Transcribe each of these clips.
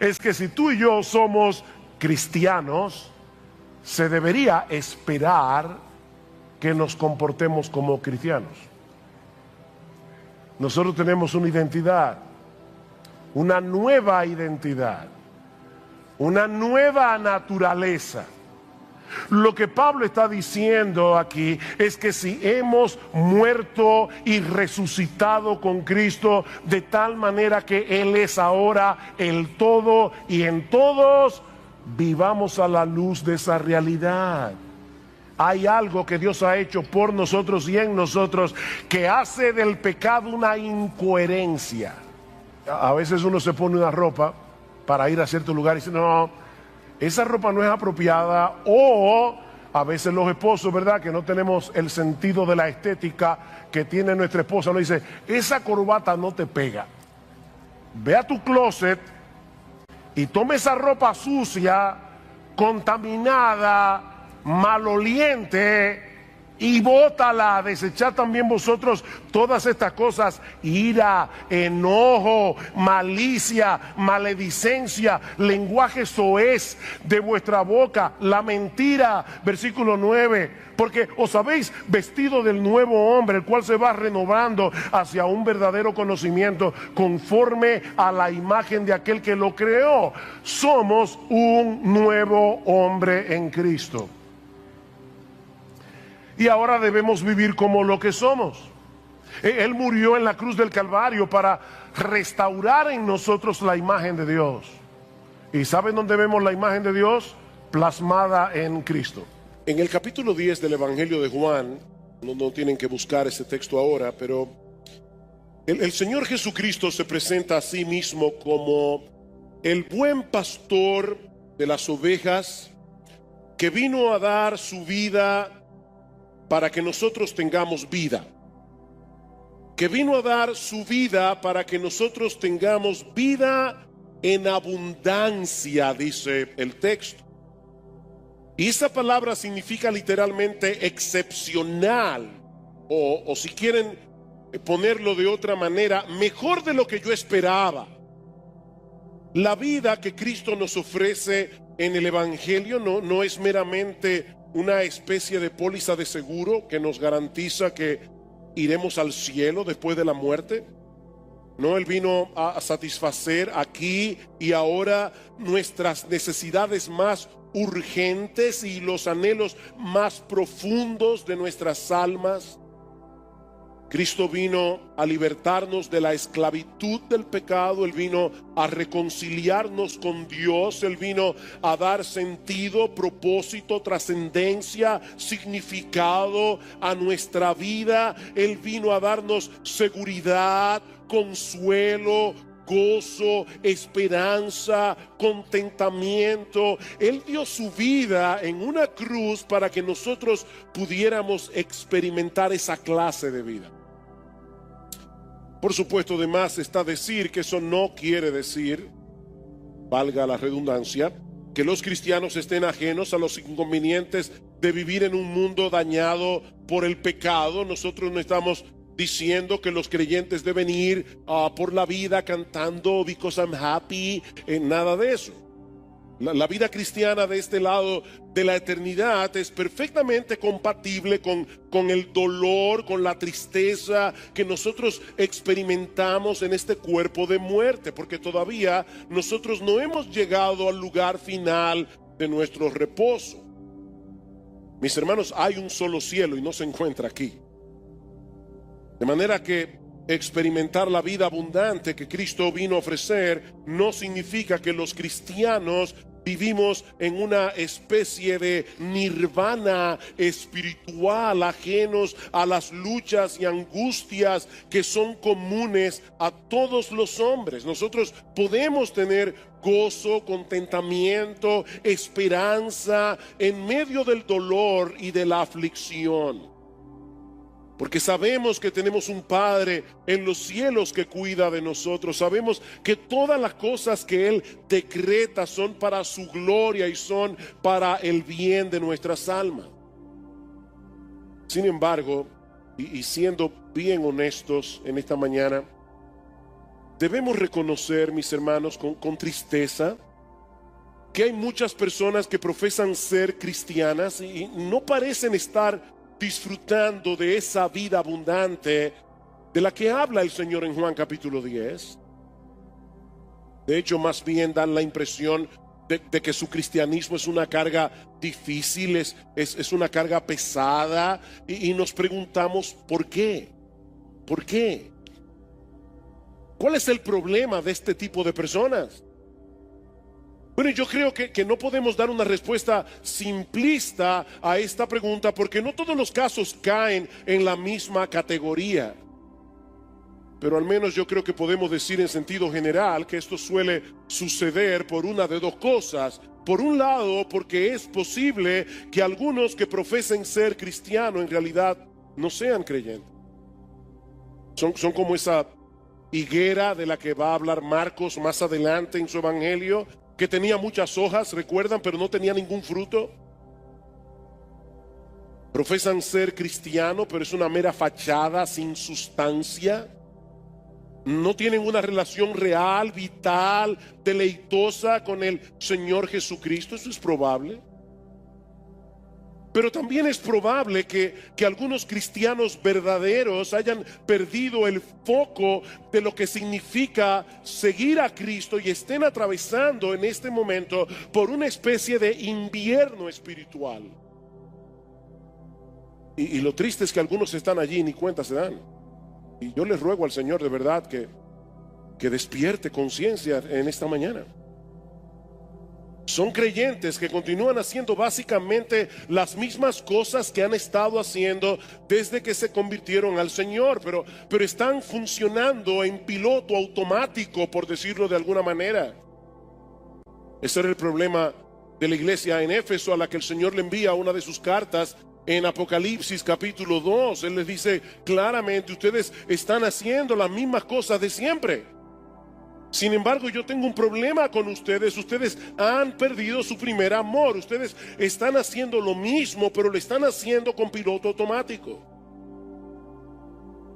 es que si tú y yo somos cristianos, se debería esperar que nos comportemos como cristianos. Nosotros tenemos una identidad, una nueva identidad, una nueva naturaleza. Lo que Pablo está diciendo aquí es que si hemos muerto y resucitado con Cristo de tal manera que Él es ahora el todo y en todos, vivamos a la luz de esa realidad. Hay algo que Dios ha hecho por nosotros y en nosotros que hace del pecado una incoherencia. A veces uno se pone una ropa para ir a cierto lugar y dice, no, esa ropa no es apropiada. O a veces los esposos, ¿verdad?, que no tenemos el sentido de la estética que tiene nuestra esposa, nos dice, esa corbata no te pega. Ve a tu closet y toma esa ropa sucia, contaminada, maloliente, y bótala. Desechad también vosotros todas estas cosas: ira, enojo, malicia, maledicencia, lenguaje soez de vuestra boca, la mentira. Versículo 9, porque os habéis vestido del nuevo hombre, el cual se va renovando hacia un verdadero conocimiento conforme a la imagen de aquel que lo creó. Somos un nuevo hombre en Cristo. Y ahora debemos vivir como lo que somos. Él murió en la cruz del Calvario para restaurar en nosotros la imagen de Dios. ¿Y saben dónde vemos la imagen de Dios? Plasmada en Cristo. En el capítulo 10 del Evangelio de Juan, no tienen que buscar ese texto ahora, pero el Señor Jesucristo se presenta a sí mismo como el buen pastor de las ovejas, que vino a dar su vida para que nosotros tengamos vida, que vino a dar su vida para que nosotros tengamos vida en abundancia, dice el texto. Y esa palabra significa literalmente excepcional, o si quieren ponerlo de otra manera, mejor de lo que yo esperaba. La vida que Cristo nos ofrece en el Evangelio no es meramente una especie de póliza de seguro que nos garantiza que iremos al cielo después de la muerte. No, Él vino a satisfacer aquí y ahora nuestras necesidades más urgentes y los anhelos más profundos de nuestras almas. Cristo vino a libertarnos de la esclavitud del pecado. Él vino a reconciliarnos con Dios. Él vino a dar sentido, propósito, trascendencia, significado a nuestra vida. Él vino a darnos seguridad, consuelo, gozo, esperanza, contentamiento. Él dio su vida en una cruz para que nosotros pudiéramos experimentar esa clase de vida. Por supuesto, de más está decir que eso no quiere decir, valga la redundancia, que los cristianos estén ajenos a los inconvenientes de vivir en un mundo dañado por el pecado. Nosotros no estamos diciendo que los creyentes deben ir por la vida cantando "Because I'm happy", nada de eso. La vida cristiana de este lado de la eternidad es perfectamente compatible con el dolor, con la tristeza que nosotros experimentamos en este cuerpo de muerte, porque todavía nosotros no hemos llegado al lugar final de nuestro reposo. Mis hermanos, hay un solo cielo y no se encuentra aquí. De manera que experimentar la vida abundante que Cristo vino a ofrecer no significa que los cristianos vivimos en una especie de nirvana espiritual, ajenos a las luchas y angustias que son comunes a todos los hombres. Nosotros podemos tener gozo, contentamiento, esperanza en medio del dolor y de la aflicción, porque sabemos que tenemos un Padre en los cielos que cuida de nosotros. Sabemos que todas las cosas que Él decreta son para su gloria y son para el bien de nuestras almas. Sin embargo, y siendo bien honestos en esta mañana, debemos reconocer, mis hermanos, con tristeza, que hay muchas personas que profesan ser cristianas y no parecen estar disfrutando de esa vida abundante de la que habla el Señor en Juan capítulo 10. De hecho, más bien dan la impresión de que su cristianismo es una carga difícil, es una carga pesada, y nos preguntamos ¿por qué? ¿Por qué? ¿Cuál es el problema de este tipo de personas? Bueno, yo creo que no podemos dar una respuesta simplista a esta pregunta, porque no todos los casos caen en la misma categoría. Pero al menos yo creo que podemos decir en sentido general que esto suele suceder por una de dos cosas. Por un lado, porque es posible que algunos que profesen ser cristianos en realidad no sean creyentes. Son como esa higuera de la que va a hablar Marcos más adelante en su evangelio, que tenía muchas hojas, recuerdan, pero no tenía ningún fruto. Profesan ser cristianos, pero es una mera fachada sin sustancia. No tienen una relación real, vital, deleitosa con el Señor Jesucristo. Eso es probable. Pero también es probable que algunos cristianos verdaderos hayan perdido el foco de lo que significa seguir a Cristo y estén atravesando en este momento por una especie de invierno espiritual. Y lo triste es que algunos están allí y ni cuenta se dan. Y yo les ruego al Señor de verdad que despierte conciencia en esta mañana. Son creyentes que continúan haciendo básicamente las mismas cosas que han estado haciendo desde que se convirtieron al Señor, pero están funcionando en piloto automático, por decirlo de alguna manera. Ese era el problema de la iglesia en Éfeso, a la que el Señor le envía una de sus cartas en Apocalipsis capítulo 2. Él les dice claramente: ustedes están haciendo las mismas cosas de siempre. Sin embargo, yo tengo un problema con ustedes. Ustedes han perdido su primer amor. Ustedes están haciendo lo mismo, pero lo están haciendo con piloto automático.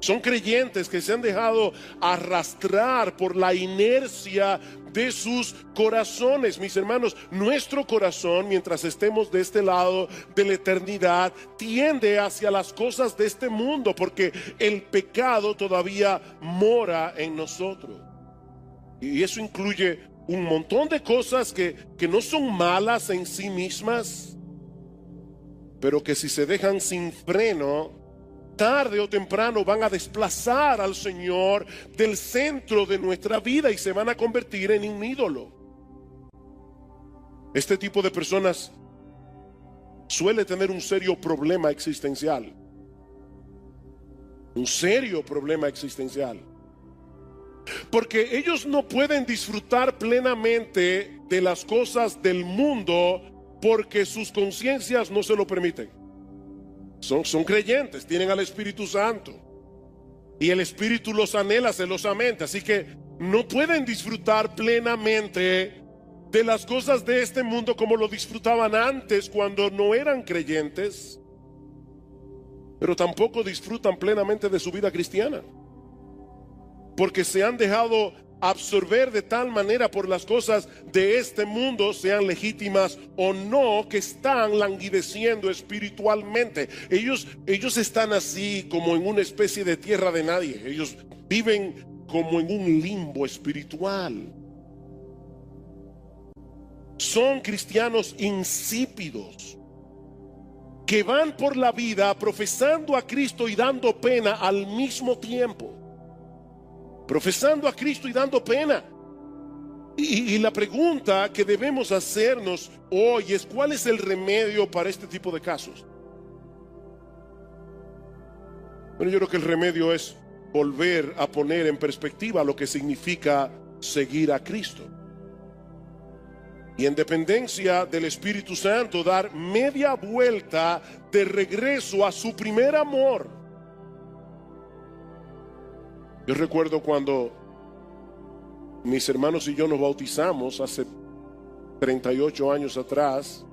Son creyentes que se han dejado arrastrar por la inercia de sus corazones. Mis hermanos, nuestro corazón, mientras estemos de este lado de la eternidad, tiende hacia las cosas de este mundo, porque el pecado todavía mora en nosotros. Y eso incluye un montón de cosas que no son malas en sí mismas, pero que si se dejan sin freno, tarde o temprano van a desplazar al Señor del centro de nuestra vida y se van a convertir en un ídolo. Este tipo de personas suele tener un serio problema existencial. Un serio problema existencial. Porque ellos no pueden disfrutar plenamente de las cosas del mundo porque sus conciencias no se lo permiten. Son creyentes, tienen al Espíritu Santo y el Espíritu los anhela celosamente, así que no pueden disfrutar plenamente de las cosas de este mundo como lo disfrutaban antes cuando no eran creyentes, pero tampoco disfrutan plenamente de su vida cristiana, porque se han dejado absorber de tal manera por las cosas de este mundo, sean legítimas o no, que están languideciendo espiritualmente. Ellos están así como en una especie de tierra de nadie. Ellos viven como en un limbo espiritual. Son cristianos insípidos que van por la vida profesando a Cristo y dando pena al mismo tiempo. Profesando a Cristo y dando pena. Y la pregunta que debemos hacernos hoy es: ¿cuál es el remedio para este tipo de casos? Bueno, yo creo que el remedio es volver a poner en perspectiva lo que significa seguir a Cristo. Y en dependencia del Espíritu Santo, dar media vuelta de regreso a su primer amor. Yo recuerdo cuando mis hermanos y yo nos bautizamos hace 38 años atrás,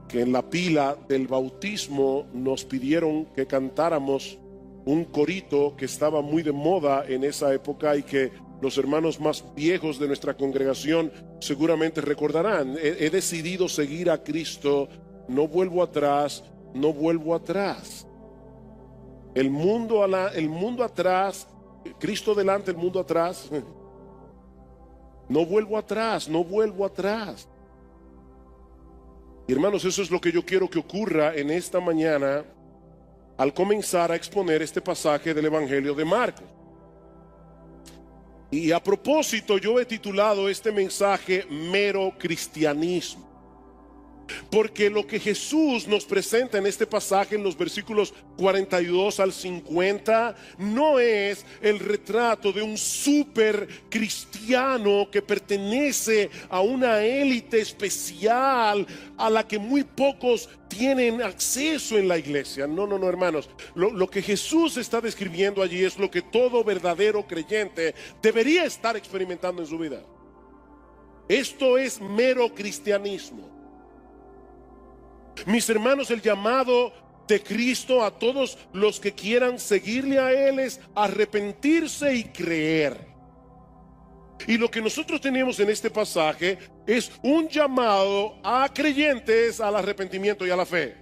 que en la pila del bautismo nos pidieron que cantáramos un corito que estaba muy de moda en esa época y que los hermanos más viejos de nuestra congregación seguramente recordarán. He decidido seguir a Cristo, no vuelvo atrás, no vuelvo atrás. El mundo atrás, Cristo delante, el mundo atrás. No vuelvo atrás, no vuelvo atrás. Y hermanos, eso es lo que yo quiero que ocurra en esta mañana al comenzar a exponer este pasaje del Evangelio de Marcos. Y a propósito, yo he titulado este mensaje Mero Cristianismo. Porque lo que Jesús nos presenta en este pasaje, en los versículos 42 al 50, no es el retrato de un super cristiano que pertenece a una élite especial a la que muy pocos tienen acceso en la iglesia. No, hermanos. Lo que Jesús está describiendo allí es lo que todo verdadero creyente debería estar experimentando en su vida. Esto es mero cristianismo. Mis hermanos, el llamado de Cristo a todos los que quieran seguirle a Él es arrepentirse y creer. Y lo que nosotros tenemos en este pasaje es un llamado a creyentes al arrepentimiento y a la fe.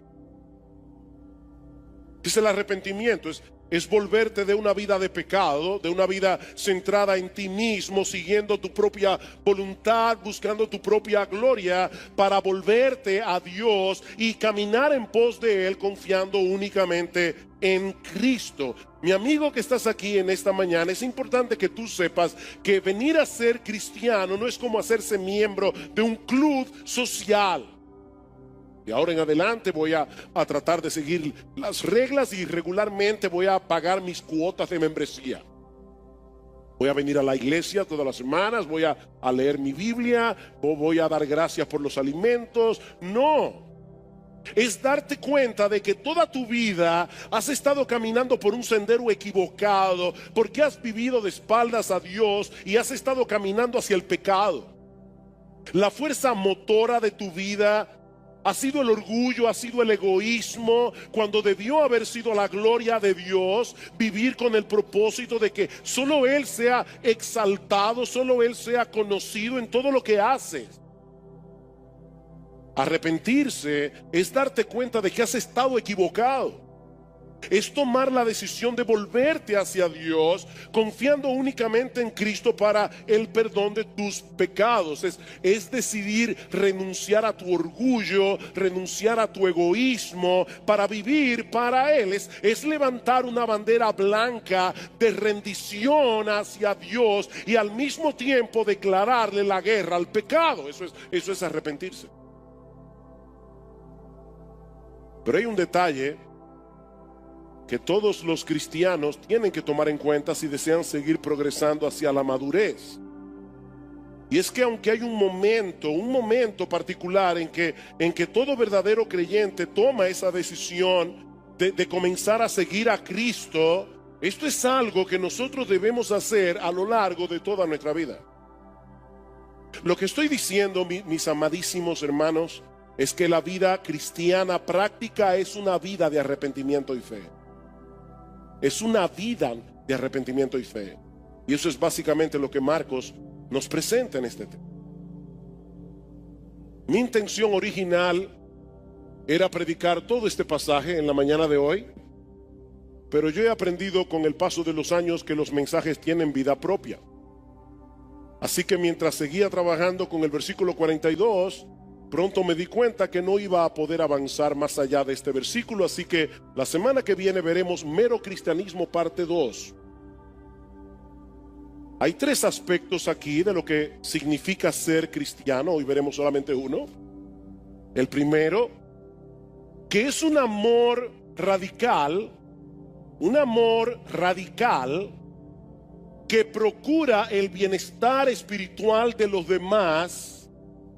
Dice, el arrepentimiento es volverte de una vida de pecado, de una vida centrada en ti mismo, siguiendo tu propia voluntad, buscando tu propia gloria, para volverte a Dios y caminar en pos de Él, confiando únicamente en Cristo. Mi amigo que estás aquí en esta mañana, es importante que tú sepas que venir a ser cristiano no es como hacerse miembro de un club social. De ahora en adelante voy a tratar de seguir las reglas y regularmente voy a pagar mis cuotas de membresía. Voy a venir a la iglesia todas las semanas, voy a leer mi Biblia, voy a dar gracias por los alimentos. No. Es darte cuenta de que toda tu vida has estado caminando por un sendero equivocado, porque has vivido de espaldas a Dios y has estado caminando hacia el pecado. La fuerza motora de tu vida ha sido el orgullo, ha sido el egoísmo, cuando debió haber sido la gloria de Dios, vivir con el propósito de que solo Él sea exaltado, solo Él sea conocido en todo lo que haces. Arrepentirse es darte cuenta de que has estado equivocado. Es tomar la decisión de volverte hacia Dios, confiando únicamente en Cristo para el perdón de tus pecados. Es decidir renunciar a tu orgullo, renunciar a tu egoísmo para vivir para Él. Es levantar una bandera blanca de rendición hacia Dios y al mismo tiempo declararle la guerra al pecado. Eso es arrepentirse. Pero hay un detalle que todos los cristianos tienen que tomar en cuenta si desean seguir progresando hacia la madurez. Y es que aunque hay un momento particular en que todo verdadero creyente toma esa decisión de comenzar a seguir a Cristo, esto es algo que nosotros debemos hacer a lo largo de toda nuestra vida. Lo que estoy diciendo, mis amadísimos hermanos, es que la vida cristiana práctica es una vida de arrepentimiento y fe. Es una vida de arrepentimiento y fe. Y eso es básicamente lo que Marcos nos presenta en este tema. Mi intención original era predicar todo este pasaje en la mañana de hoy, pero yo he aprendido con el paso de los años que los mensajes tienen vida propia. Así que mientras seguía trabajando con el versículo 42, pronto me di cuenta que no iba a poder avanzar más allá de este versículo, así que la semana que viene veremos Mero Cristianismo parte 2. Hay 3 aspectos aquí de lo que significa ser cristiano. Hoy veremos solamente uno. El primero, que es un amor radical que procura el bienestar espiritual de los demás,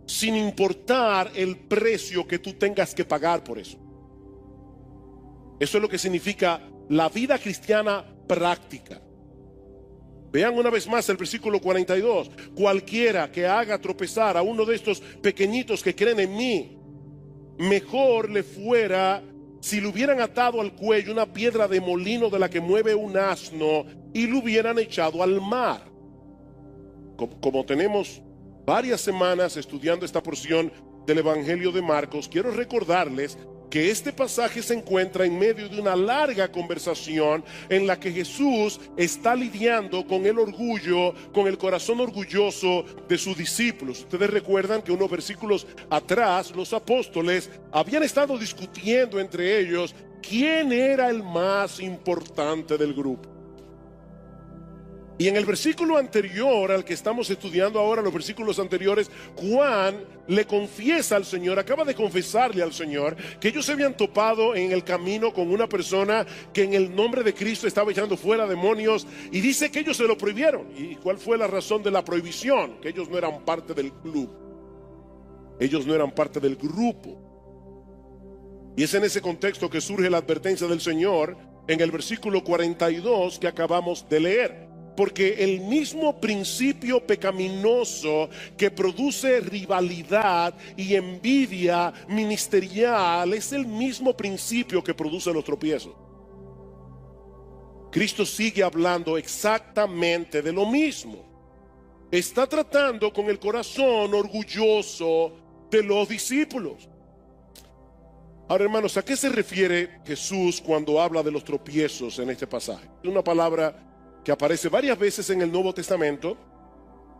sin importar el precio que tú tengas que pagar por eso. Eso es lo que significa la vida cristiana práctica. Vean una vez más el versículo 42. Cualquiera que haga tropezar a uno de estos pequeñitos que creen en mí, mejor le fuera si le hubieran atado al cuello una piedra de molino de la que mueve un asno y lo hubieran echado al mar. como tenemos varias semanas estudiando esta porción del Evangelio de Marcos, quiero recordarles que este pasaje se encuentra en medio de una larga conversación en la que Jesús está lidiando con el orgullo, con el corazón orgulloso de sus discípulos. Ustedes recuerdan que unos versículos atrás los apóstoles habían estado discutiendo entre ellos quién era el más importante del grupo. Y en el versículo anterior al que estamos estudiando ahora, los versículos anteriores, Juan le confiesa al Señor, acaba de confesarle al Señor que ellos se habían topado en el camino con una persona que en el nombre de Cristo estaba echando fuera demonios, y dice que ellos se lo prohibieron. ¿Y cuál fue la razón de la prohibición? Que ellos no eran parte del club, ellos no eran parte del grupo. Y es en ese contexto que surge la advertencia del Señor en el versículo 42 que acabamos de leer. Porque el mismo principio pecaminoso que produce rivalidad y envidia ministerial es el mismo principio que produce los tropiezos. Cristo sigue hablando exactamente de lo mismo. Está tratando con el corazón orgulloso de los discípulos. Ahora, hermanos, ¿a qué se refiere Jesús cuando habla de los tropiezos en este pasaje? Es una palabra que aparece varias veces en el Nuevo Testamento,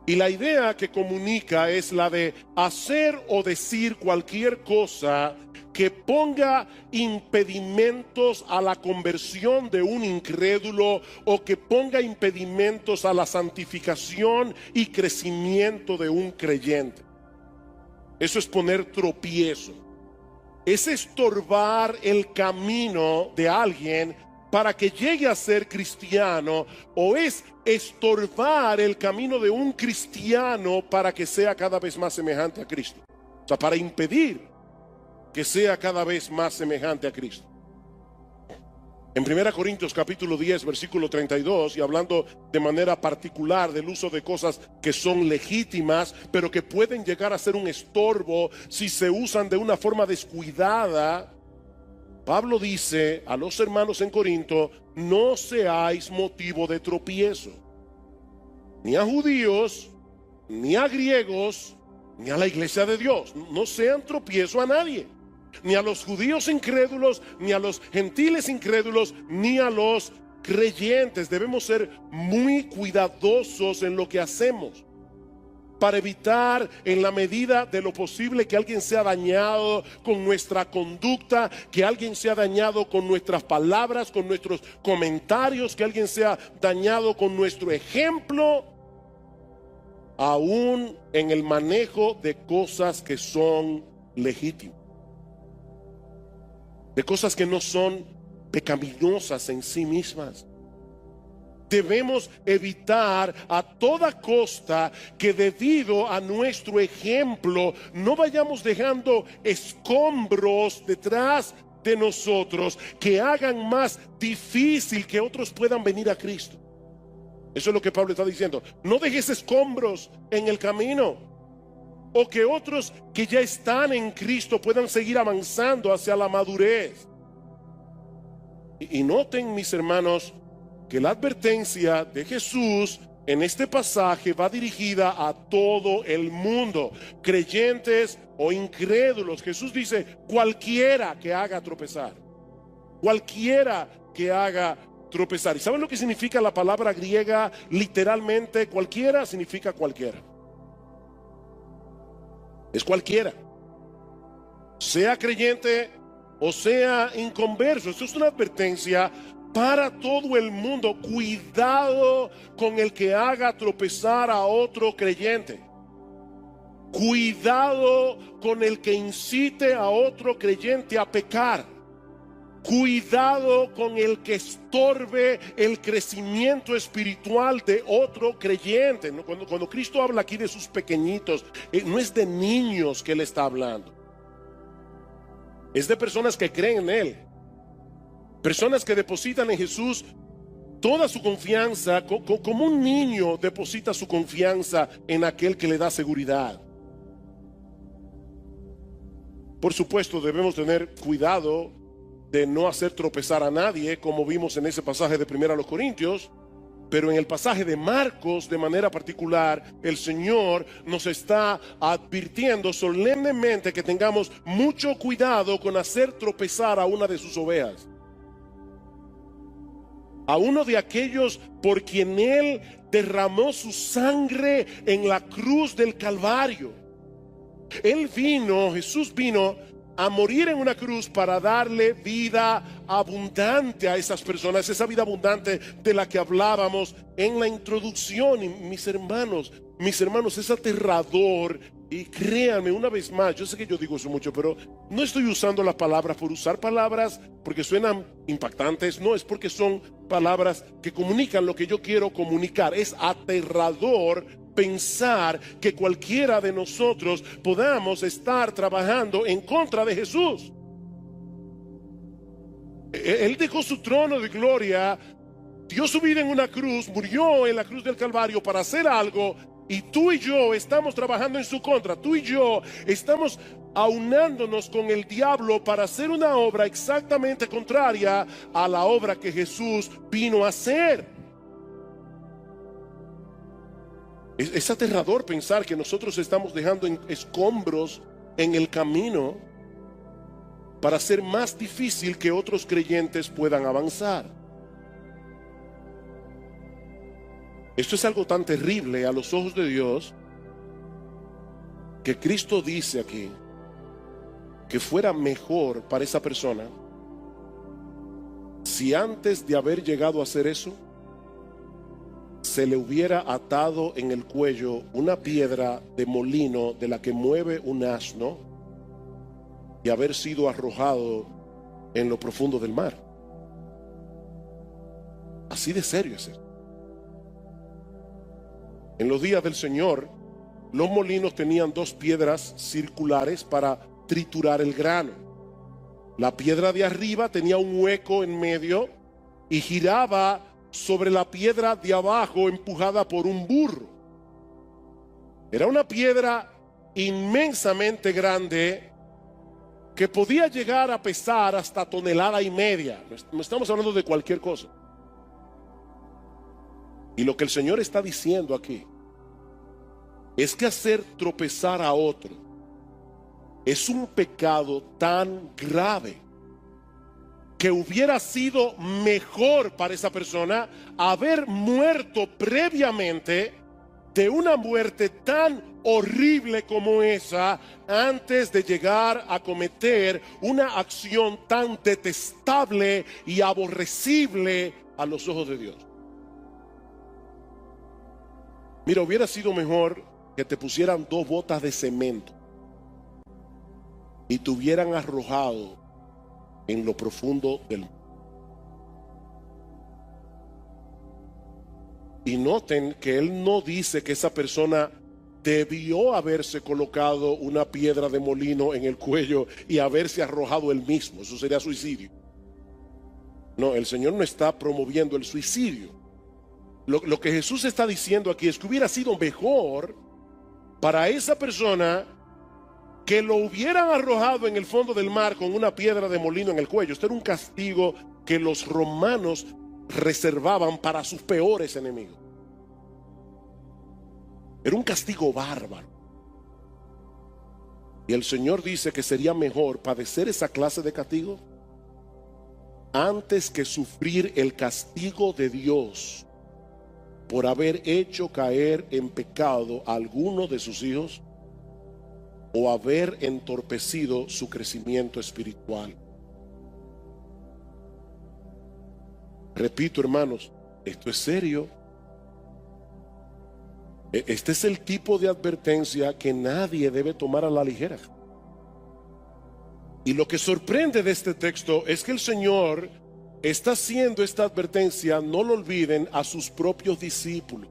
y la idea que comunica es la de hacer o decir cualquier cosa que ponga impedimentos a la conversión de un incrédulo o que ponga impedimentos a la santificación y crecimiento de un creyente. Eso es poner tropiezo. Es estorbar el camino de alguien para que llegue a ser cristiano, o es estorbar el camino de un cristiano para que sea cada vez más semejante a Cristo. O sea, para impedir que sea cada vez más semejante a Cristo. En 1 Corintios capítulo 10 versículo 32, y hablando de manera particular del uso de cosas que son legítimas, pero que pueden llegar a ser un estorbo si se usan de una forma descuidada, Pablo dice a los hermanos en Corinto: no seáis motivo de tropiezo, ni a judíos, ni a griegos, ni a la iglesia de Dios. No sean tropiezo a nadie, ni a los judíos incrédulos, ni a los gentiles incrédulos, ni a los creyentes. Debemos ser muy cuidadosos en lo que hacemos, para evitar en la medida de lo posible que alguien sea dañado con nuestra conducta, que alguien sea dañado con nuestras palabras, con nuestros comentarios, que alguien sea dañado con nuestro ejemplo, aún en el manejo de cosas que son legítimas, de cosas que no son pecaminosas en sí mismas. Debemos evitar a toda costa que debido a nuestro ejemplo no vayamos dejando escombros detrás de nosotros que hagan más difícil que otros puedan venir a Cristo. Eso es lo que Pablo está diciendo. No dejes escombros en el camino, o que otros que ya están en Cristo puedan seguir avanzando hacia la madurez. Y noten, mis hermanos, que la advertencia de Jesús en este pasaje va dirigida a todo el mundo, creyentes o incrédulos. Jesús dice: cualquiera que haga tropezar, cualquiera que haga tropezar. ¿Y saben lo que significa la palabra griega? Literalmente, cualquiera significa cualquiera. Es cualquiera, sea creyente o sea inconverso. Esto es una advertencia para todo el mundo. Cuidado con el que haga tropezar a otro creyente. Cuidado con el que incite a otro creyente a pecar. Cuidado con el que estorbe el crecimiento espiritual de otro creyente. Cuando Cristo habla aquí de sus pequeñitos, no es de niños que Él está hablando. Es de personas que creen en Él. Personas que depositan en Jesús toda su confianza, como un niño deposita su confianza en aquel que le da seguridad. Por supuesto, debemos tener cuidado de no hacer tropezar a nadie, como vimos en ese pasaje de 1 Corintios, Pero en el pasaje de Marcos, de manera particular, el Señor nos está advirtiendo solemnemente que tengamos mucho cuidado con hacer tropezar a una de sus ovejas, a uno de aquellos por quien Él derramó su sangre en la cruz del Calvario. Jesús vino a morir en una cruz para darle vida abundante a esas personas, esa vida abundante de la que hablábamos en la introducción. Y mis hermanos, es aterrador. Y créanme, una vez más, yo sé que yo digo eso mucho, pero no estoy usando las palabras por usar palabras porque suenan impactantes, no, es porque son palabras que comunican lo que yo quiero comunicar. Es aterrador pensar que cualquiera de nosotros podamos estar trabajando en contra de Jesús. Él dejó su trono de gloria, dio su vida en una cruz, murió en la cruz del Calvario para hacer algo, y tú y yo estamos trabajando en su contra. Tú y yo estamos aunándonos con el diablo para hacer una obra exactamente contraria a la obra que Jesús vino a hacer. Es aterrador pensar que nosotros estamos dejando escombros en el camino para hacer más difícil que otros creyentes puedan avanzar. Esto es algo tan terrible a los ojos de Dios que Cristo dice aquí que fuera mejor para esa persona si antes de haber llegado a hacer eso se le hubiera atado en el cuello una piedra de molino de la que mueve un asno y haber sido arrojado en lo profundo del mar. Así de serio es esto. En los días del Señor, los molinos tenían dos piedras circulares para triturar el grano. La piedra de arriba tenía un hueco en medio y giraba sobre la piedra de abajo empujada por un burro. Era una piedra inmensamente grande que podía llegar a pesar hasta 1,5 toneladas. No estamos hablando de cualquier cosa. Y lo que el Señor está diciendo aquí es que hacer tropezar a otro es un pecado tan grave que hubiera sido mejor para esa persona haber muerto previamente de una muerte tan horrible como esa antes de llegar a cometer una acción tan detestable y aborrecible a los ojos de Dios. Mira, hubiera sido mejor que te pusieran 2 botas de cemento y te hubieran arrojado en lo profundo del mar. Y noten que él no dice que esa persona debió haberse colocado una piedra de molino en el cuello y haberse arrojado él mismo. Eso sería suicidio. No, el Señor no está promoviendo el suicidio. Lo que Jesús está diciendo aquí es que hubiera sido mejor para esa persona que lo hubieran arrojado en el fondo del mar con una piedra de molino en el cuello. Esto era un castigo que los romanos reservaban para sus peores enemigos. Era un castigo bárbaro. Y el Señor dice que sería mejor padecer esa clase de castigo antes que sufrir el castigo de Dios por haber hecho caer en pecado a alguno de sus hijos o haber entorpecido su crecimiento espiritual. Repito, hermanos, esto es serio. Este es el tipo de advertencia que nadie debe tomar a la ligera. Y lo que sorprende de este texto es que el Señor está haciendo esta advertencia, no lo olviden, a sus propios discípulos.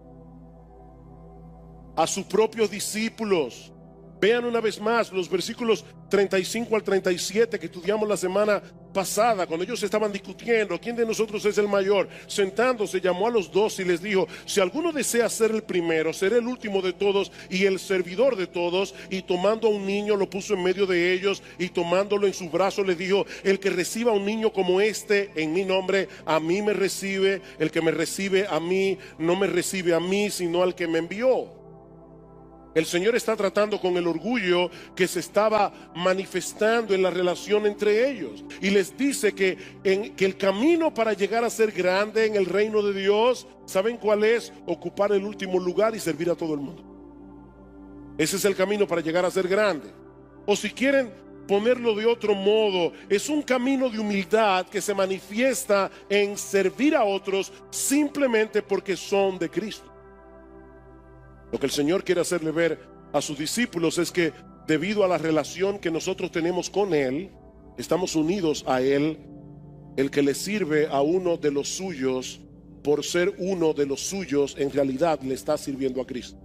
A sus propios discípulos. Vean una vez más los versículos 35 al 37 que estudiamos la semana pasada, cuando ellos estaban discutiendo quién de nosotros es el mayor, sentándose, llamó a los dos y les dijo: si alguno desea ser el primero, será el último de todos y el servidor de todos. Y tomando a un niño, lo puso en medio de ellos, y tomándolo en sus brazos les dijo: el que reciba a un niño como este en mi nombre, a mí me recibe. El que me recibe a mí, no me recibe a mí, sino al que me envió. El Señor está tratando con el orgullo que se estaba manifestando en la relación entre ellos. Y les dice que el camino para llegar a ser grande en el reino de Dios, ¿saben cuál es? Ocupar el último lugar y servir a todo el mundo. Ese es el camino para llegar a ser grande. O si quieren ponerlo de otro modo, es un camino de humildad que se manifiesta en servir a otros simplemente porque son de Cristo. Lo que el Señor quiere hacerle ver a sus discípulos es que debido a la relación que nosotros tenemos con Él, estamos unidos a Él. El que le sirve a uno de los suyos, por ser uno de los suyos, en realidad le está sirviendo a Cristo.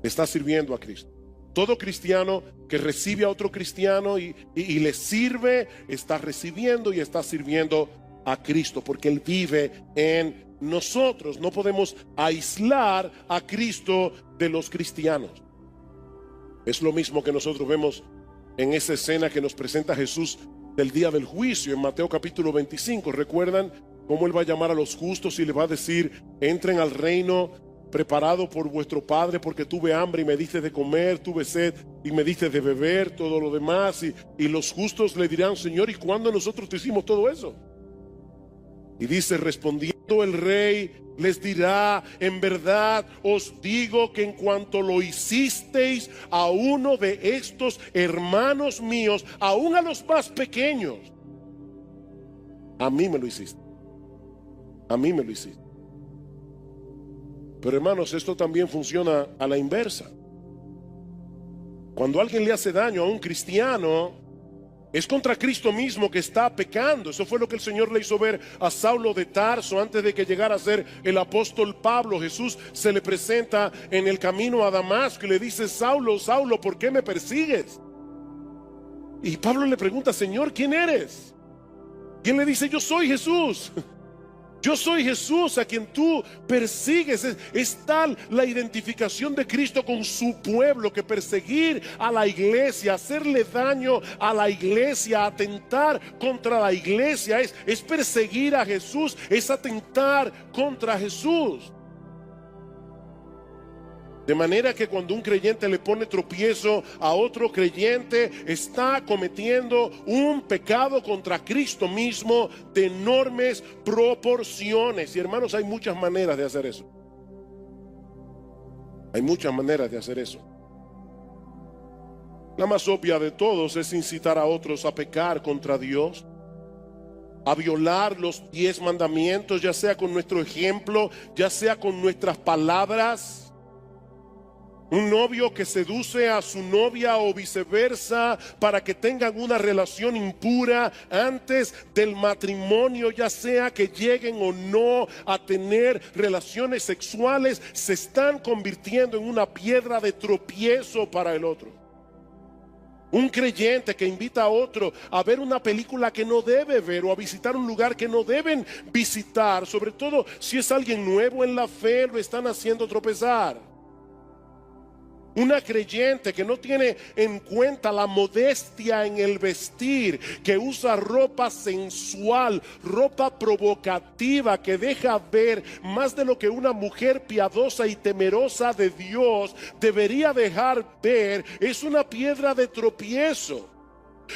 Le está sirviendo a Cristo. Todo cristiano que recibe a otro cristiano y le sirve, está recibiendo y está sirviendo a Cristo, porque Él vive en nosotros. No podemos aislar a Cristo de los cristianos. Es lo mismo que nosotros vemos en esa escena que nos presenta Jesús del día del juicio en Mateo capítulo 25. ¿Recuerdan cómo Él va a llamar a los justos y le va a decir: entren al reino preparado por vuestro Padre, porque tuve hambre y me diste de comer, tuve sed y me diste de beber, todo lo demás? Y los justos le dirán: Señor, ¿y cuándo nosotros te hicimos todo eso? Y dice: respondiendo el rey les dirá: en verdad os digo que en cuanto lo hicisteis a uno de estos hermanos míos, aún a los más pequeños, a mí me lo hiciste. A mí me lo hiciste. Pero hermanos, esto también funciona a la inversa. Cuando alguien le hace daño a un cristiano, es contra Cristo mismo que está pecando. Eso fue lo que el Señor le hizo ver a Saulo de Tarso antes de que llegara a ser el apóstol Pablo. Jesús se le presenta en el camino a Damasco y le dice: Saulo, Saulo, ¿por qué me persigues? Y Pablo le pregunta: Señor, ¿quién eres? Y él le dice: yo soy Jesús. Yo soy Jesús a quien tú persigues. Es tal la identificación de Cristo con su pueblo que perseguir a la iglesia, hacerle daño a la iglesia, atentar contra la iglesia, es perseguir a Jesús, es atentar contra Jesús. De manera que cuando un creyente le pone tropiezo a otro creyente, está cometiendo un pecado contra Cristo mismo de enormes proporciones. Y hermanos, hay muchas maneras de hacer eso. Hay muchas maneras de hacer eso. La más obvia de todos es incitar a otros a pecar contra Dios, a violar los 10 mandamientos, ya sea con nuestro ejemplo, ya sea con nuestras palabras. Un novio que seduce a su novia o viceversa para que tengan una relación impura antes del matrimonio, ya sea que lleguen o no a tener relaciones sexuales, se están convirtiendo en una piedra de tropiezo para el otro. Un creyente que invita a otro a ver una película que no debe ver o a visitar un lugar que no deben visitar, sobre todo si es alguien nuevo en la fe, lo están haciendo tropezar. Una creyente que no tiene en cuenta la modestia en el vestir, que usa ropa sensual, ropa provocativa, que deja ver más de lo que una mujer piadosa y temerosa de Dios debería dejar ver, es una piedra de tropiezo.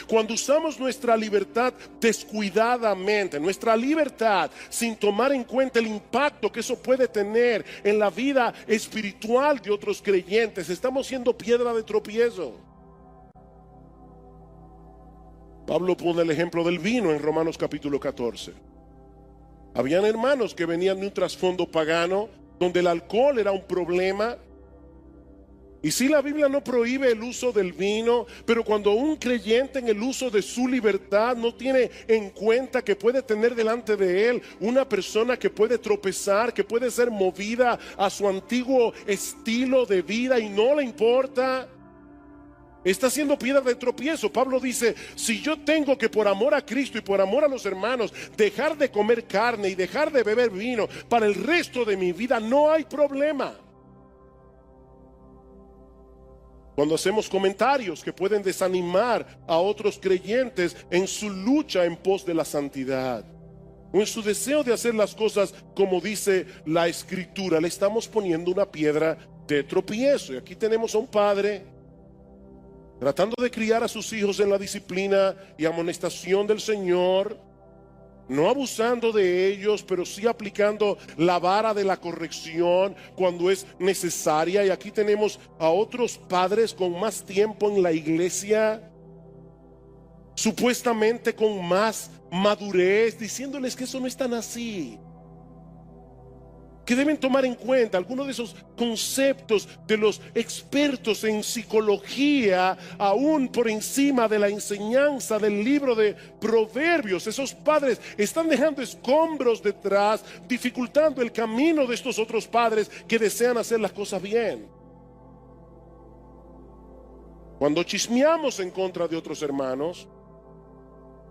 Cuando usamos nuestra libertad descuidadamente, nuestra libertad sin tomar en cuenta el impacto que eso puede tener en la vida espiritual de otros creyentes, estamos siendo piedra de tropiezo. Pablo pone el ejemplo del vino en Romanos capítulo 14. Habían hermanos que venían de un trasfondo pagano donde el alcohol era un problema. Y si la Biblia no prohíbe el uso del vino, pero cuando un creyente en el uso de su libertad no tiene en cuenta que puede tener delante de él una persona que puede tropezar, que puede ser movida a su antiguo estilo de vida y no le importa, Está siendo piedra de tropiezo. Pablo dice, si yo tengo que por amor a Cristo y por amor a los hermanos dejar de comer carne y dejar de beber vino para el resto de mi vida, no hay problema. Cuando hacemos comentarios que pueden desanimar a otros creyentes en su lucha en pos de la santidad o en su deseo de hacer las cosas como dice la Escritura, le estamos poniendo una piedra de tropiezo. Y aquí tenemos a un padre tratando de criar a sus hijos en la disciplina y amonestación del Señor, no abusando de ellos, pero sí aplicando la vara de la corrección cuando es necesaria. Y aquí tenemos a otros padres con más tiempo en la iglesia, supuestamente con más madurez, diciéndoles que eso no es tan así, que deben tomar en cuenta algunos de esos conceptos de los expertos en psicología, aún por encima de la enseñanza del libro de Proverbios. Esos padres están dejando escombros detrás, dificultando el camino de estos otros padres que desean hacer las cosas bien. Cuando chismeamos en contra de otros hermanos,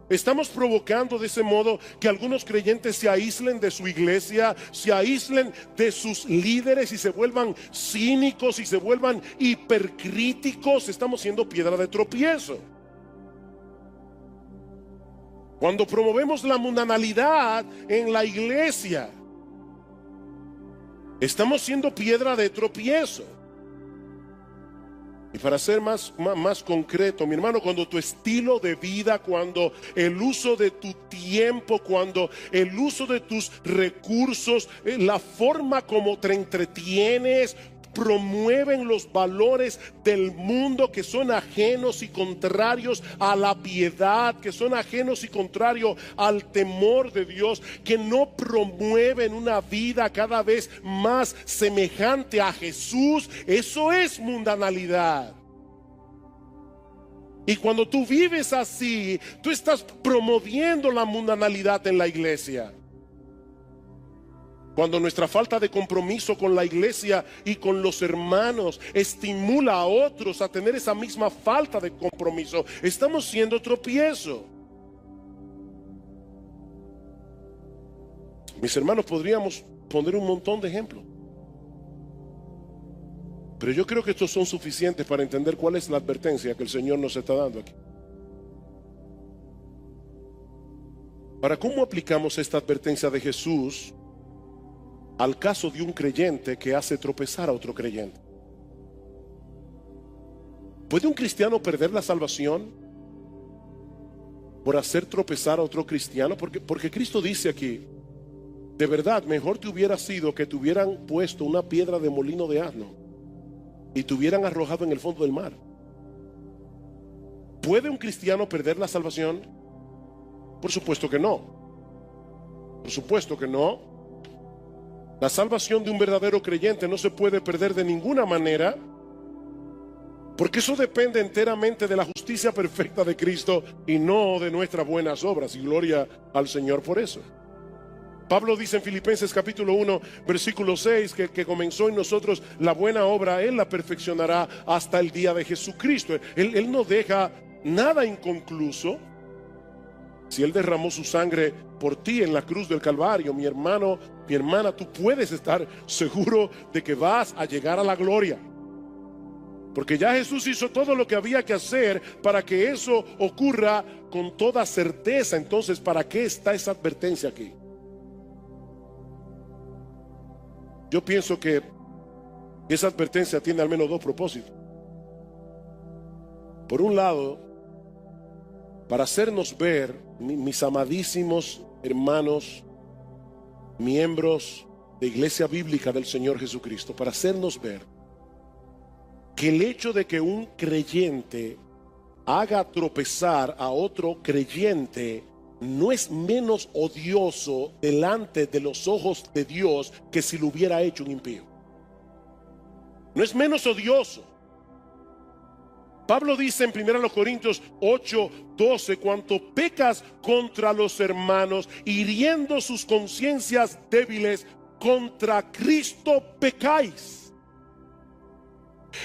estamos provocando de ese modo que algunos creyentes se aíslen de su iglesia, se aíslen de sus líderes y se vuelvan cínicos y se vuelvan hipercríticos. Estamos siendo piedra de tropiezo. Cuando promovemos la mundanalidad en la iglesia, estamos siendo piedra de tropiezo. Y para ser más concreto, mi hermano, cuando tu estilo de vida, cuando el uso de tu tiempo, cuando el uso de tus recursos, la forma como te entretienes, promueven los valores del mundo que son ajenos y contrarios a la piedad, que son ajenos y contrarios al temor de Dios, que no promueven una vida cada vez más semejante a Jesús, eso es mundanalidad. Y cuando tú vives así, tú estás promoviendo la mundanalidad en la iglesia. Cuando nuestra falta de compromiso con la iglesia y con los hermanos estimula a otros a tener esa misma falta de compromiso, estamos siendo tropiezo. Mis hermanos, podríamos poner un montón de ejemplos, pero yo creo que estos son suficientes para entender cuál es la advertencia que el Señor nos está dando aquí. Para cómo aplicamos esta advertencia de Jesús al caso de un creyente que hace tropezar a otro creyente. ¿Puede un cristiano perder la salvación por hacer tropezar a otro cristiano? Porque Cristo dice aquí, de verdad, mejor te hubiera sido que te hubieran puesto una piedra de molino de asno y te hubieran arrojado en el fondo del mar. ¿Puede un cristiano perder la salvación? Por supuesto que no. Por supuesto que no. La salvación de un verdadero creyente no se puede perder de ninguna manera, porque eso depende enteramente de la justicia perfecta de Cristo y no de nuestras buenas obras. Y gloria al Señor por eso. Pablo dice en Filipenses capítulo 1 versículo 6 que comenzó en nosotros la buena obra, Él la perfeccionará hasta el día de Jesucristo. Él no deja nada inconcluso. Si Él derramó su sangre por ti en la cruz del Calvario, mi hermano, mi hermana, tú puedes estar seguro de que vas a llegar a la gloria. Porque ya Jesús hizo todo lo que había que hacer para que eso ocurra con toda certeza. Entonces, ¿para qué está esa advertencia aquí? Yo pienso que esa advertencia tiene al menos dos propósitos. Por un lado, para hacernos ver, mis amadísimos hermanos, miembros de Iglesia Bíblica del Señor Jesucristo, para hacernos ver que el hecho de que un creyente haga tropezar a otro creyente no es menos odioso delante de los ojos de Dios que si lo hubiera hecho un impío. No es menos odioso. Pablo dice en 1 Corintios 8:12, cuanto pecas contra los hermanos, hiriendo sus conciencias débiles, contra Cristo pecáis.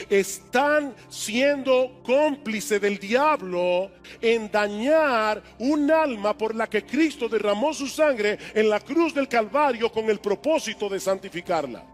están siendo cómplices del diablo en dañar un alma por la que Cristo derramó su sangre en la cruz del Calvario con el propósito de santificarla.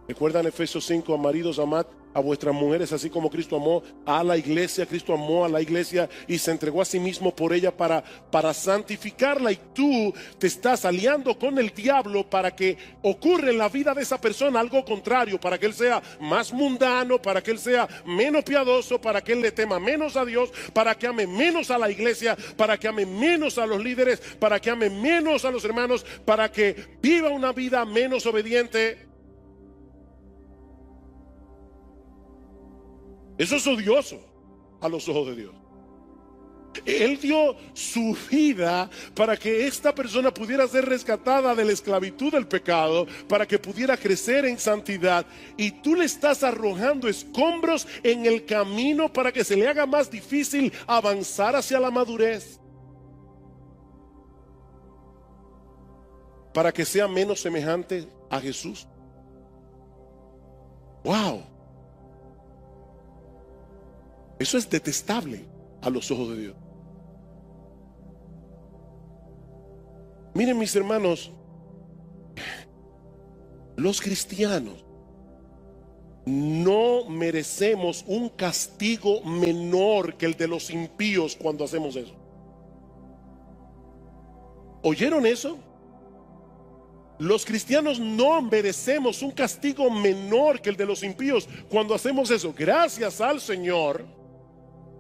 ¿Recuerdan Efesios 5? Maridos, amad a vuestras mujeres así como Cristo amó a la iglesia. Cristo amó a la iglesia y se entregó a sí mismo por ella para santificarla. Y tú te estás aliando con el diablo para que ocurra en la vida de esa persona algo contrario, para que él sea más mundano, para que él sea menos piadoso, para que él le tema menos a Dios, para que ame menos a la iglesia, para que ame menos a los líderes, para que ame menos a los hermanos, para que viva una vida menos obediente. Eso es odioso a los ojos de Dios. Él dio su vida para que esta persona pudiera ser rescatada de la esclavitud del pecado, para que pudiera crecer en santidad, y tú le estás arrojando escombros en el camino para que se le haga más difícil avanzar hacia la madurez, para que sea menos semejante a Jesús. ¡Wow! Eso es detestable a los ojos de Dios. Miren, mis hermanos, los cristianos no merecemos un castigo menor que el de los impíos cuando hacemos eso. ¿Oyeron eso? Los cristianos no merecemos un castigo menor que el de los impíos cuando hacemos eso. Gracias al Señor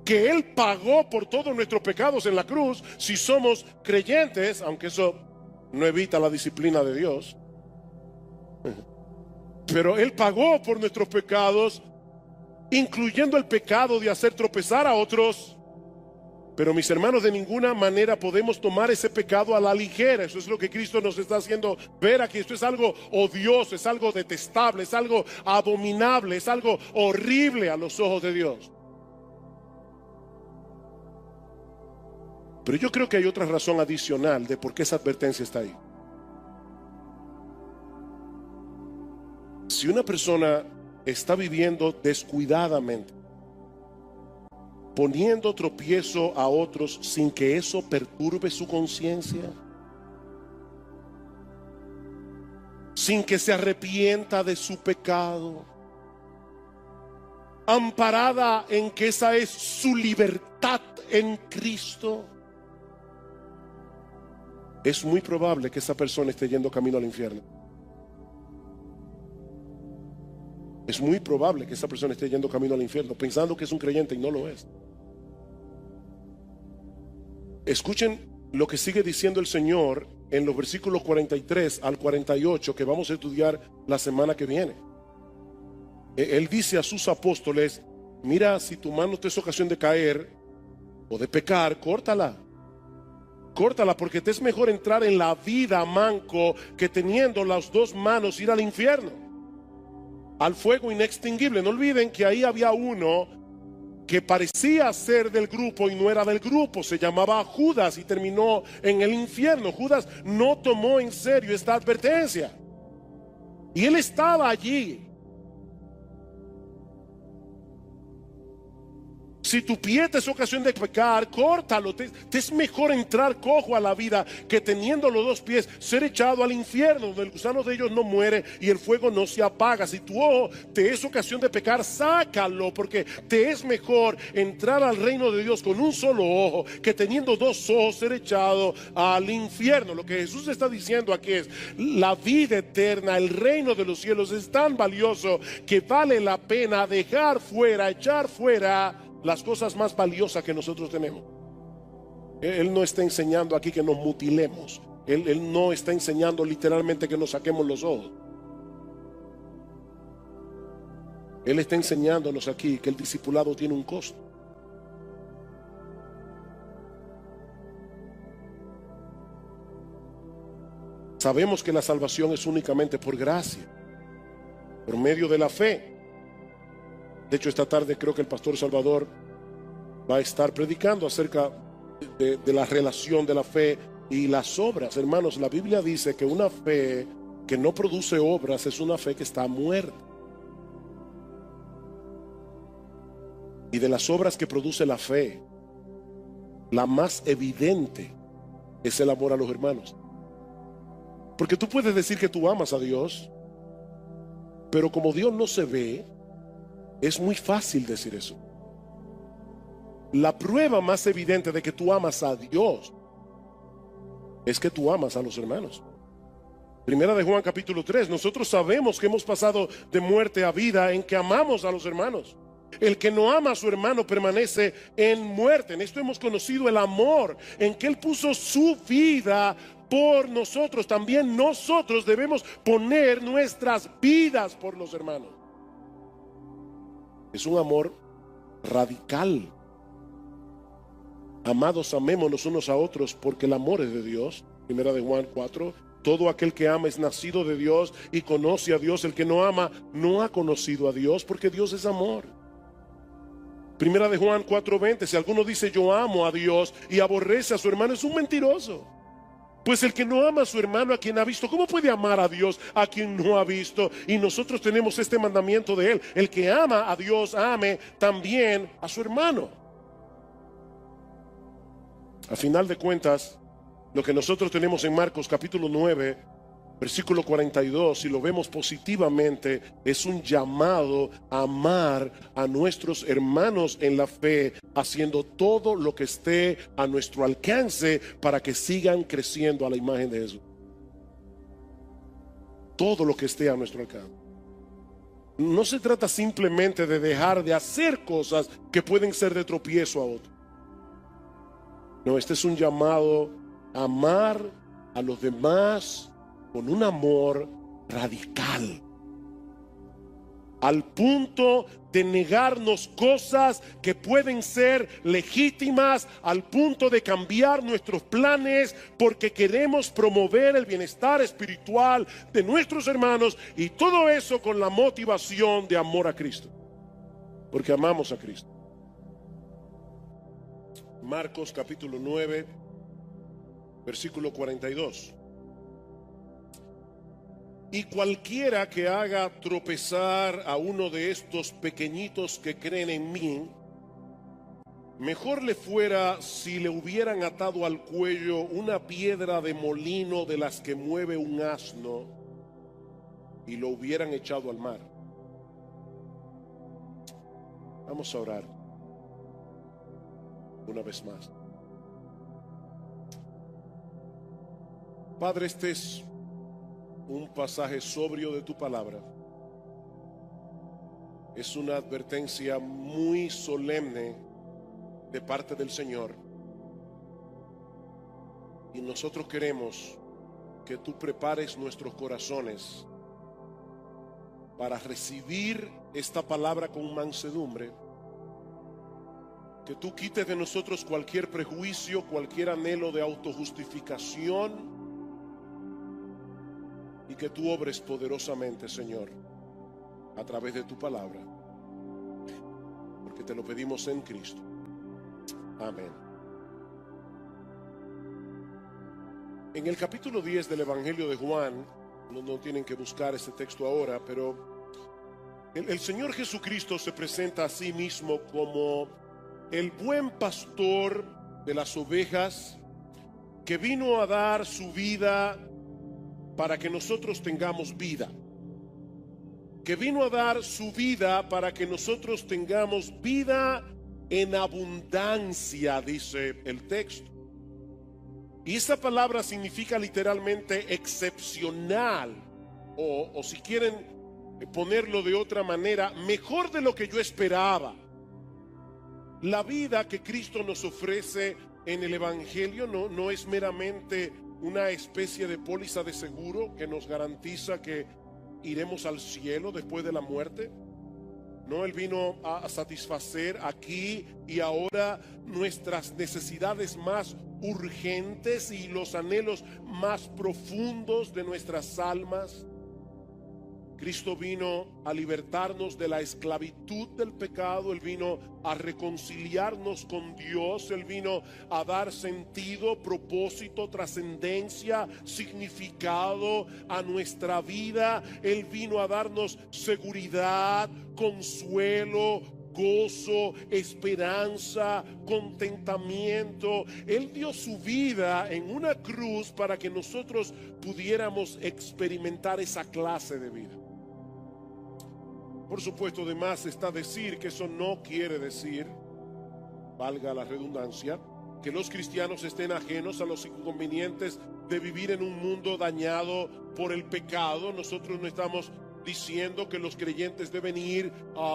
que Él pagó por todos nuestros pecados en la cruz, si somos creyentes, aunque eso no evita la disciplina de Dios. Pero Él pagó por nuestros pecados, incluyendo el pecado de hacer tropezar a otros. Pero mis hermanos, de ninguna manera podemos tomar ese pecado a la ligera. Eso es lo que Cristo nos está haciendo ver aquí. Esto es algo odioso, es algo detestable, es algo abominable, es algo horrible a los ojos de Dios. Pero yo creo que hay otra razón adicional de por qué esa advertencia está ahí. Si una persona está viviendo descuidadamente, poniendo tropiezo a otros sin que eso perturbe su conciencia, sin que se arrepienta de su pecado, amparada en que esa es su libertad en Cristo, es muy probable que esa persona esté yendo camino al infierno. Es muy probable que esa persona esté yendo camino al infierno, pensando que es un creyente y no lo es. Escuchen lo que sigue diciendo el Señor en los versículos 43 al 48 que vamos a estudiar la semana que viene. Él dice a sus apóstoles: mira, si tu mano te es ocasión de caer o de pecar, córtala. Córtala, porque te es mejor entrar en la vida manco que teniendo las dos manos ir al infierno, al fuego inextinguible. No olviden que ahí había uno que parecía ser del grupo y no era del grupo. Se llamaba Judas y terminó en el infierno. Judas no tomó en serio esta advertencia y él estaba allí. Si tu pie te es ocasión de pecar, córtalo. Te es mejor entrar cojo a la vida que teniendo los dos pies ser echado al infierno, donde el gusano de ellos no muere y el fuego no se apaga. Si tu ojo te es ocasión de pecar, sácalo, porque te es mejor entrar al reino de Dios con un solo ojo que teniendo dos ojos ser echado al infierno. Lo que Jesús está diciendo aquí es: la vida eterna, el reino de los cielos es tan valioso que vale la pena dejar fuera, echar fuera las cosas más valiosas que nosotros tenemos. Él no está enseñando aquí que nos mutilemos. Él no está enseñando literalmente que nos saquemos los ojos. Él está enseñándonos aquí que el discipulado tiene un costo. Sabemos que la salvación es únicamente por gracia, por medio de la fe. De hecho, esta tarde creo que el pastor Salvador va a estar predicando acerca de la relación de la fe y las obras. Hermanos, la Biblia dice que una fe que no produce obras es una fe que está muerta. Y de las obras que produce la fe, la más evidente es el amor a los hermanos. Porque tú puedes decir que tú amas a Dios, pero como Dios no se ve, es muy fácil decir eso. La prueba más evidente de que tú amas a Dios es que tú amas a los hermanos. Primera de Juan capítulo 3, nosotros sabemos que hemos pasado de muerte a vida en que amamos a los hermanos. El que no ama a su hermano permanece en muerte. En esto hemos conocido el amor, en que Él puso su vida por nosotros. También nosotros debemos poner nuestras vidas por los hermanos. Es un amor radical. Amados, amémonos unos a otros porque el amor es de Dios. Primera de Juan 4. Todo aquel que ama es nacido de Dios y conoce a Dios. El que no ama no ha conocido a Dios, porque Dios es amor. Primera de Juan 4:20. Si alguno dice yo amo a Dios y aborrece a su hermano, es un mentiroso. Pues el que no ama a su hermano a quien ha visto, ¿cómo puede amar a Dios a quien no ha visto? Y nosotros tenemos este mandamiento de Él: el que ama a Dios, ame también a su hermano. A final de cuentas, lo que nosotros tenemos en Marcos capítulo 9, versículo 42, si lo vemos positivamente, es un llamado a amar a nuestros hermanos en la fe, haciendo todo lo que esté a nuestro alcance para que sigan creciendo a la imagen de Jesús. Todo lo que esté a nuestro alcance. No se trata simplemente de dejar de hacer cosas que pueden ser de tropiezo a otros. No, este es un llamado a amar a los demás con un amor radical, al punto de negarnos cosas que pueden ser legítimas, al punto de cambiar nuestros planes porque queremos promover el bienestar espiritual de nuestros hermanos, y todo eso con la motivación de amor a Cristo, porque amamos a Cristo. Marcos capítulo 9, versículo 42. Y cualquiera que haga tropezar a uno de estos pequeñitos que creen en mí, mejor le fuera si le hubieran atado al cuello una piedra de molino de las que mueve un asno y lo hubieran echado al mar. Vamos a orar una vez más. Padre, este es un pasaje sobrio de tu palabra. Es una advertencia muy solemne de parte del Señor. Y nosotros queremos que tú prepares nuestros corazones para recibir esta palabra con mansedumbre. Que tú quites de nosotros cualquier prejuicio, cualquier anhelo de autojustificación, y que tú obres poderosamente, Señor, a través de tu palabra, porque te lo pedimos en Cristo. Amén. En el capítulo 10 del Evangelio de Juan, no tienen que buscar este texto ahora, pero el Señor Jesucristo se presenta a sí mismo como el buen pastor de las ovejas, que vino a dar su vida para que nosotros tengamos vida, que vino a dar su vida para que nosotros tengamos vida en abundancia, dice el texto. Y esa palabra significa literalmente excepcional, o si quieren ponerlo de otra manera, mejor de lo que yo esperaba. La vida que Cristo nos ofrece en el Evangelio no es meramente una especie de póliza de seguro que nos garantiza que iremos al cielo después de la muerte. No, Él vino a satisfacer aquí y ahora nuestras necesidades más urgentes y los anhelos más profundos de nuestras almas. Cristo vino a libertarnos de la esclavitud del pecado. Él vino a reconciliarnos con Dios. Él vino a dar sentido, propósito, trascendencia, significado a nuestra vida. Él vino a darnos seguridad, consuelo, gozo, esperanza, contentamiento. Él dio su vida en una cruz para que nosotros pudiéramos experimentar esa clase de vida. Por supuesto, de más está decir que eso no quiere decir, valga la redundancia, que los cristianos estén ajenos a los inconvenientes de vivir en un mundo dañado por el pecado. Nosotros no estamos diciendo que los creyentes deben ir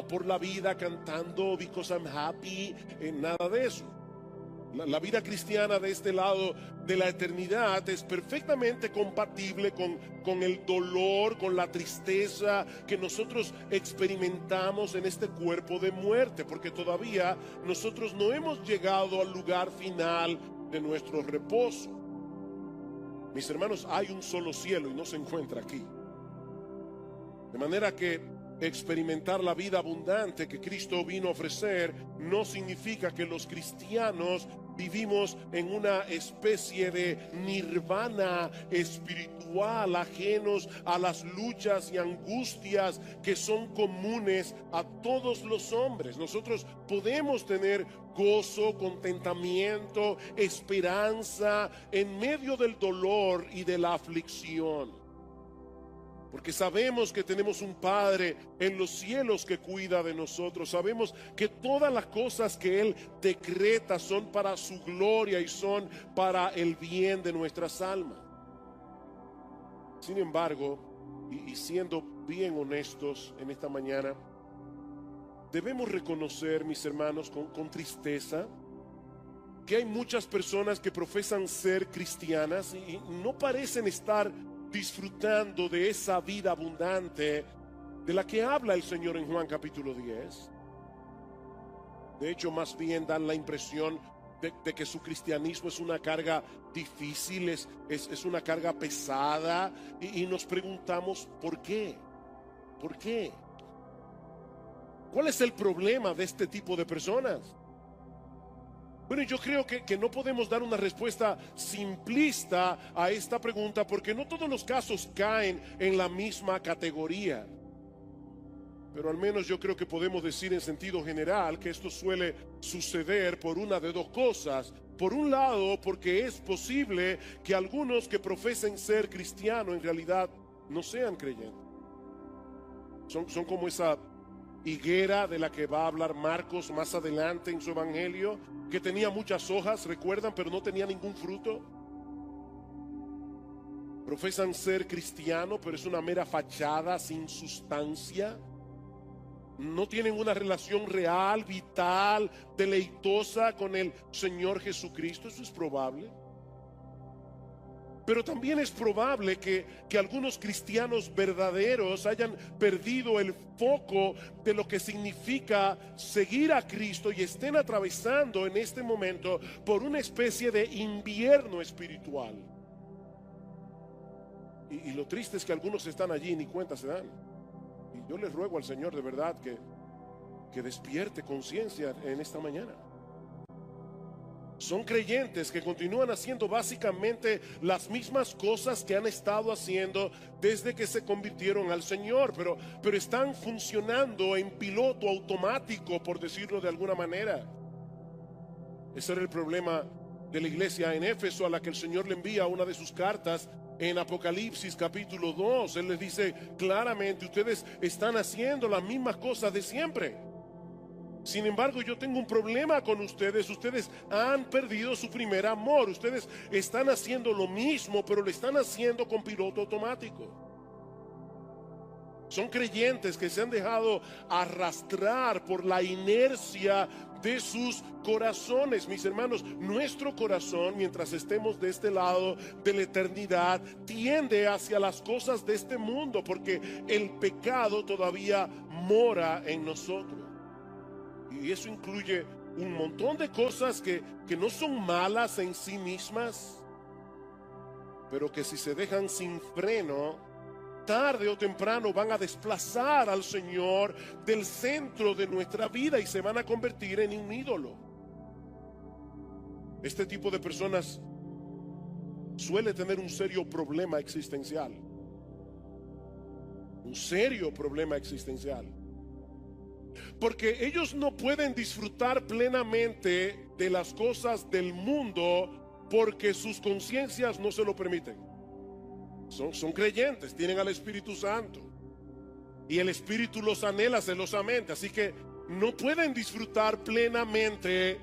por la vida cantando "Because I'm happy", nada de eso. La vida cristiana de este lado de la eternidad es perfectamente compatible con el dolor, con la tristeza que nosotros experimentamos en este cuerpo de muerte, porque todavía nosotros no hemos llegado al lugar final de nuestro reposo. Mis hermanos, hay un solo cielo y no se encuentra aquí. De manera que experimentar la vida abundante que Cristo vino a ofrecer no significa que los cristianos vivimos en una especie de nirvana espiritual, ajenos a las luchas y angustias que son comunes a todos los hombres. Nosotros podemos tener gozo, contentamiento, esperanza en medio del dolor y de la aflicción, porque sabemos que tenemos un Padre en los cielos que cuida de nosotros. Sabemos que todas las cosas que Él decreta son para su gloria y son para el bien de nuestras almas. Sin embargo, y siendo bien honestos en esta mañana, debemos reconocer, mis hermanos, con tristeza, que hay muchas personas que profesan ser cristianas y no parecen estar disfrutando de esa vida abundante de la que habla el Señor en Juan capítulo 10. De hecho, más bien dan la impresión de que su cristianismo es una carga difícil, es una carga pesada, y nos preguntamos ¿por qué? ¿Por qué? ¿Cuál es el problema de este tipo de personas? Bueno, yo creo que no podemos dar una respuesta simplista a esta pregunta, porque no todos los casos caen en la misma categoría. Pero al menos yo creo que podemos decir en sentido general que esto suele suceder por una de dos cosas. Por un lado, porque es posible que algunos que profesen ser cristianos en realidad no sean creyentes. Son como esa higuera de la que va a hablar Marcos más adelante en su evangelio, que tenía muchas hojas, recuerdan, pero no tenía ningún fruto. Profesan ser cristianos, pero es una mera fachada sin sustancia. No tienen una relación real, vital, deleitosa con el Señor Jesucristo. Eso es probable. Pero también es probable que algunos cristianos verdaderos hayan perdido el foco de lo que significa seguir a Cristo y estén atravesando en este momento por una especie de invierno espiritual. Y lo triste es que algunos están allí y ni cuenta se dan. Y yo les ruego al Señor de verdad que despierte conciencia en esta mañana. Son creyentes que continúan haciendo básicamente las mismas cosas que han estado haciendo desde que se convirtieron al Señor, pero están funcionando en piloto automático, por decirlo de alguna manera. Ese era el problema de la iglesia en Éfeso, a la que el Señor le envía una de sus cartas en Apocalipsis capítulo 2. Él les dice claramente: ustedes están haciendo las mismas cosas de siempre. Sin embargo, yo tengo un problema con ustedes. Ustedes han perdido su primer amor. Ustedes están haciendo lo mismo, pero lo están haciendo con piloto automático. Son creyentes que se han dejado arrastrar por la inercia de sus corazones. Mis hermanos, nuestro corazón, mientras estemos de este lado de la eternidad, tiende hacia las cosas de este mundo, porque el pecado todavía mora en nosotros. Y eso incluye un montón de cosas que no son malas en sí mismas, pero que si se dejan sin freno, tarde o temprano van a desplazar al Señor del centro de nuestra vida y se van a convertir en un ídolo. Este tipo de personas suele tener un serio problema existencial. Un serio problema existencial. Porque ellos no pueden disfrutar plenamente de las cosas del mundo porque sus conciencias no se lo permiten. Son creyentes, tienen al Espíritu Santo y el Espíritu los anhela celosamente, así que no pueden disfrutar plenamente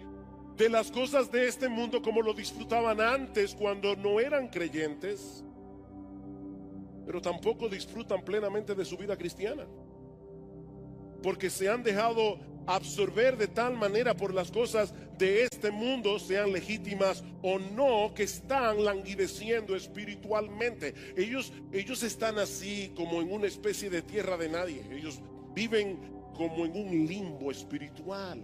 de las cosas de este mundo como lo disfrutaban antes cuando no eran creyentes, pero tampoco disfrutan plenamente de su vida cristiana, porque se han dejado absorber de tal manera por las cosas de este mundo, sean legítimas o no, que están languideciendo espiritualmente. Ellos están así como en una especie de tierra de nadie. Ellos viven como en un limbo espiritual.